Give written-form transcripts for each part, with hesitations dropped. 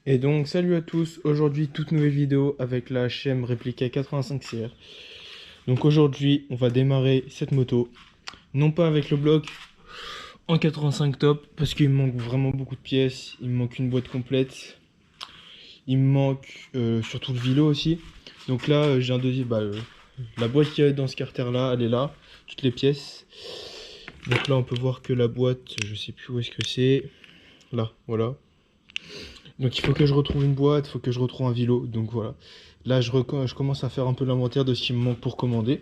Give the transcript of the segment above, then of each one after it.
Et donc salut à tous, aujourd'hui toute nouvelle vidéo avec la HM Replica 85CR. Donc aujourd'hui on va démarrer cette moto, non pas avec le bloc en 85 top, parce qu'il me manque vraiment beaucoup de pièces, il me manque une boîte complète, il me manque surtout le vélo aussi. Donc là j'ai un deuxième, la boîte qu'il y a dans ce carter là, elle est là, toutes les pièces. Donc là on peut voir que la boîte, je sais plus où est-ce que c'est, là, voilà. Donc il faut que je retrouve une boîte, il faut que je retrouve un vélo. Donc voilà. Là je commence à faire un peu l'inventaire de ce qui me manque pour commander.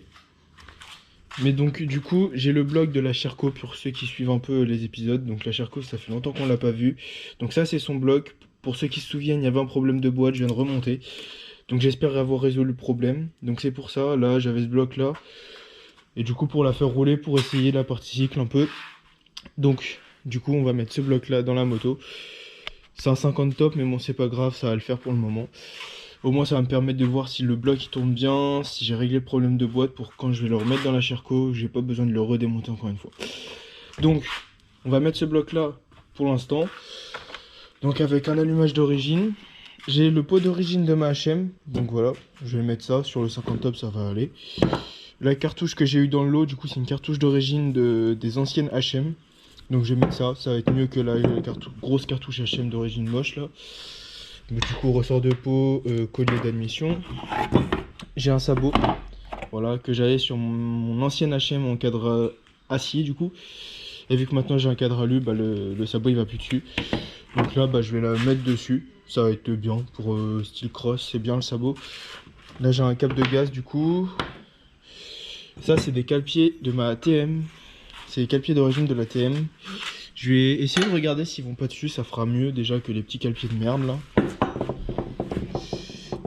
Mais donc du coup j'ai le blog de la Sherco pour ceux qui suivent un peu les épisodes. Donc la Sherco, ça fait longtemps qu'on l'a pas vu. Donc ça c'est son blog. Pour ceux qui se souviennent, il y avait un problème de boîte, je viens de remonter. Donc j'espère avoir résolu le problème. Donc c'est pour ça, là j'avais ce bloc là. Et du coup pour la faire rouler, pour essayer la partie cycle un peu. Donc du coup on va mettre ce bloc là dans la moto. C'est un 50 top, mais bon, c'est pas grave, ça va le faire pour le moment. Au moins, ça va me permettre de voir si le bloc il tourne bien, si j'ai réglé le problème de boîte pour quand je vais le remettre dans la Sherco, j'ai pas besoin de le redémonter encore une fois. Donc, on va mettre ce bloc là pour l'instant. Donc, avec un allumage d'origine. J'ai le pot d'origine de ma HM, donc voilà, je vais mettre ça sur le 50 top, ça va aller. La cartouche que j'ai eu dans le lot, du coup, c'est une cartouche d'origine des anciennes HM. Donc je vais mettre ça, ça va être mieux que la grosse cartouche HM d'origine moche là. Donc, du coup, ressort de pot, collier d'admission. J'ai un sabot, voilà, que j'avais sur mon ancienne HM en cadre acier du coup. Et vu que maintenant j'ai un cadre alu, le sabot il va plus dessus. Donc là, je vais la mettre dessus. Ça va être bien pour style cross, c'est bien le sabot. Là j'ai un câble de gaz du coup. Ça c'est des cale-pieds de ma TM. C'est les cale-pieds d'origine de la TM. Je vais essayer de regarder s'ils vont pas dessus, ça fera mieux déjà que les petits cale-pieds de merde là.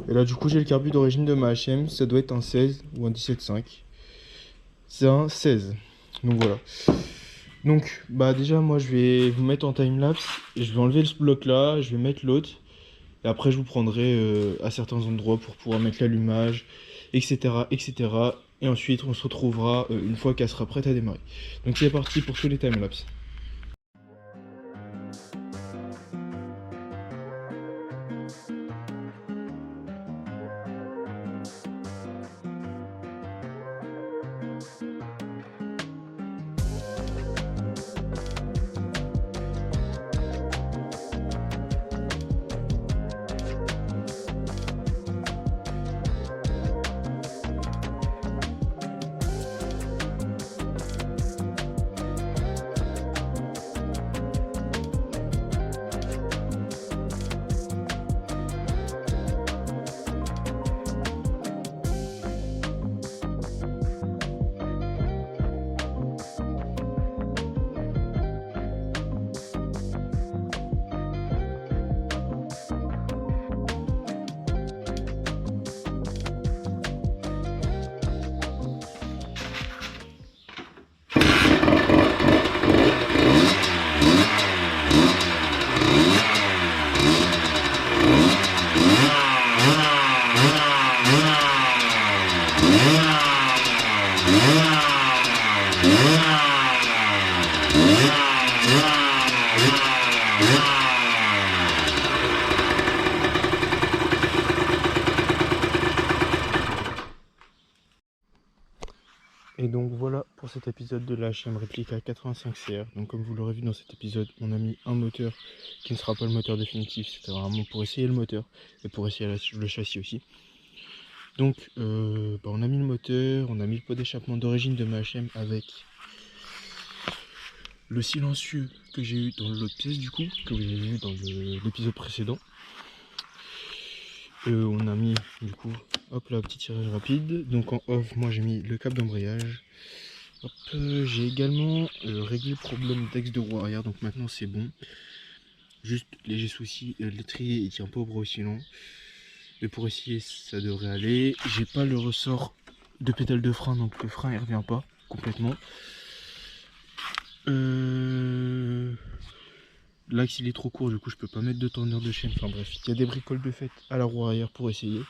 Et là du coup j'ai le carbu d'origine de ma HM, ça doit être un 16 ou un 17.5. C'est un 16. Donc voilà. Donc déjà moi je vais vous mettre en timelapse et je vais enlever ce bloc là, je vais mettre l'autre. Et après je vous prendrai à certains endroits pour pouvoir mettre l'allumage, etc. etc. Et ensuite on se retrouvera une fois qu'elle sera prête à démarrer. Donc c'est parti pour tous les timelapses. Et donc voilà pour cet épisode de la HM Replica 85CR. Donc comme vous l'aurez vu dans cet épisode, on a mis un moteur qui ne sera pas le moteur définitif. C'était vraiment pour essayer le moteur et pour essayer le châssis aussi. Donc on a mis le moteur, on a mis le pot d'échappement d'origine de ma HM avec le silencieux que j'ai eu dans l'autre pièce du coup, que vous avez vu dans l'épisode précédent. On a mis du coup, hop là, petit tirage rapide. Donc en off, moi j'ai mis le câble d'embrayage. J'ai également réglé le problème d'axe de roue arrière, donc maintenant c'est bon. Juste léger souci, l'étrier il tient pas au bras aussi long. Mais pour essayer ça devrait aller. J'ai pas le ressort de pédale de frein, donc le frein il revient pas complètement. L'axe il est trop court, du coup je peux pas mettre de tourneur de chaîne. Enfin bref, il y a des bricoles de fait à la roue arrière pour essayer.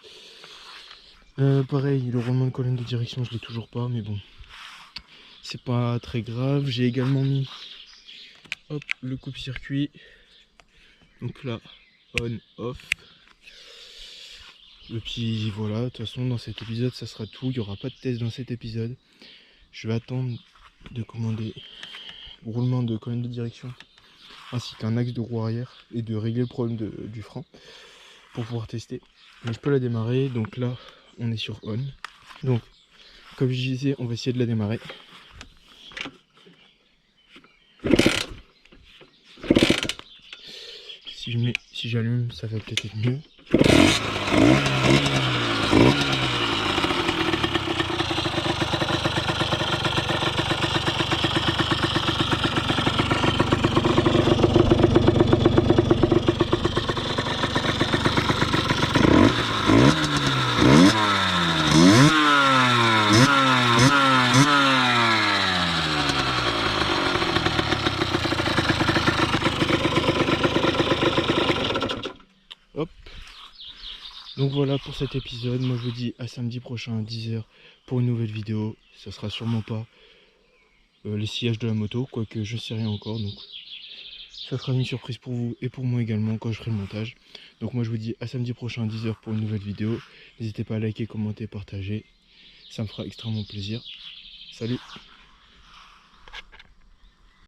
Pareil, le roulement de colonne de direction je l'ai toujours pas, mais bon, c'est pas très grave. J'ai également mis le coupe-circuit. Donc là, on, off. Et puis voilà, de toute façon dans cet épisode ça sera tout, il n'y aura pas de test dans cet épisode. Je vais attendre de commander roulement de colonne de direction ainsi qu'un axe de roue arrière et de régler le problème du frein pour pouvoir tester. Mais je peux la démarrer, donc là on est sur on. Donc comme je disais, on va essayer de la démarrer. Si j'allume, ça va peut-être être mieux. Hop. Donc voilà pour cet épisode, moi je vous dis à samedi prochain à 10 h pour une nouvelle vidéo. Ça sera sûrement pas les sillages de la moto, quoique je sais rien encore, donc ça sera une surprise pour vous et pour moi également quand je ferai le montage. Donc moi je vous dis à samedi prochain à 10 h pour une nouvelle vidéo. N'hésitez pas à liker, commenter, partager, ça me fera extrêmement plaisir. Salut!